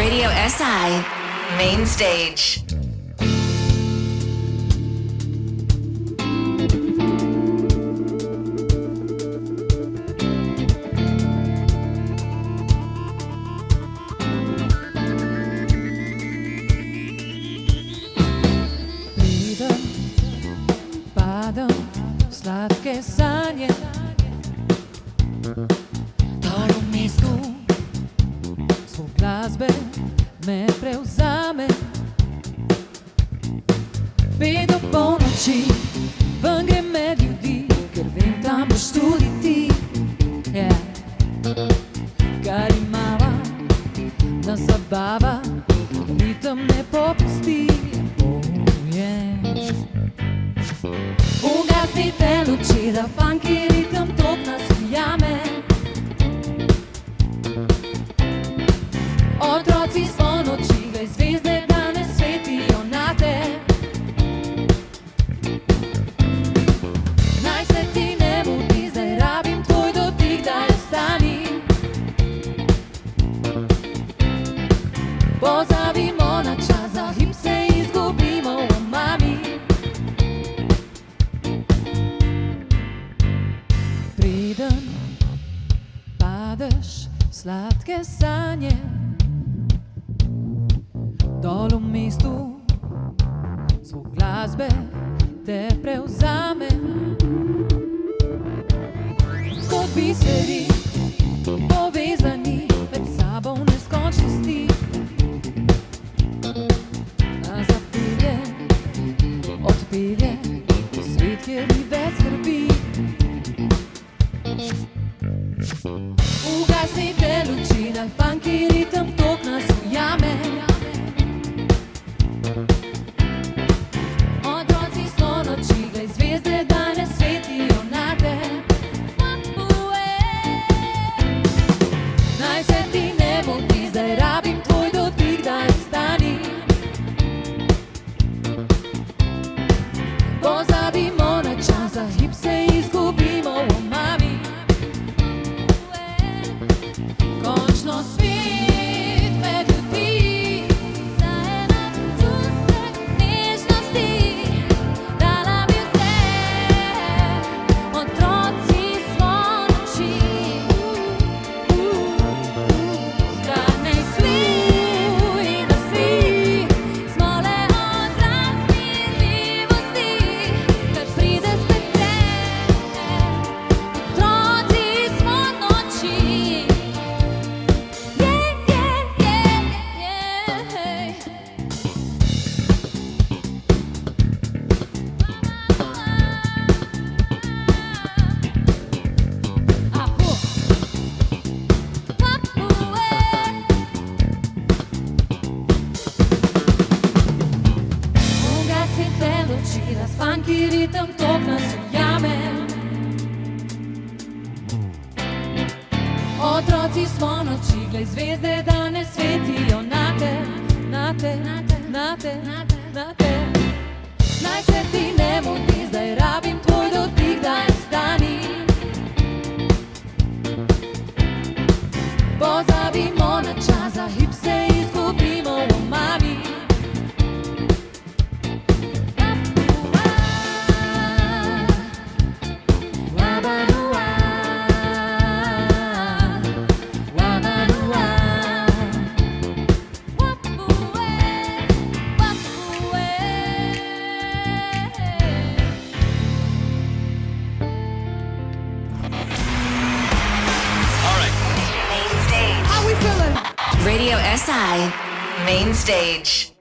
Radio SI Main Stage. Slatke sanje dol v mestu, zvok glasbe me prevzame. Pet do polnoči ven grem med ljudi, ker vem, tam boš tudi ti. Kar imava, nas zabava, ritem ne popusti. Ugasnite luči, da funky ritem tok nas ujame. Otroci noči, glej zvezde danes svetijo nate. Naj se ti ne mudi, zdaj rabim tvoj dotik, daj ostani. Pozabimo na čas, za hip se izgubimo v omami. Preden padeš v sladke sanje, dol v mestu, zvok glasbe te prevzame. Kot biseri, povezani med sabo v neskončnosti. Nas zapelje, odpelje, svet, kjer ni več skrbi. Ugasnite luči, da funky ritem tok nas ujame. Otroci noči, glej zvezde danes svetijo nate. Naj se ti ne moti, zdaj rabim tvoj dotik, daj ostani. Pozabimo na čas, za hip se izgubimo v omami. Končno svet med ljudi, za en občutek nežnosti. Dala bi vse, otroci noči. Kar ne svi, da svi smo le odraz mirljivosti. Kar pride spet te, otroci noči. Ugasnite luči, da funky ritem tok nas ujame. Otroci noči, glej zvezde danes svetijo nate, nate, nate, nate. Naj se ti ne mudi, zdaj rabim tvoj dotik, daj ostani. Pozabimo na čas, za hip se izgubimo v omami. Radio SI Main Stage.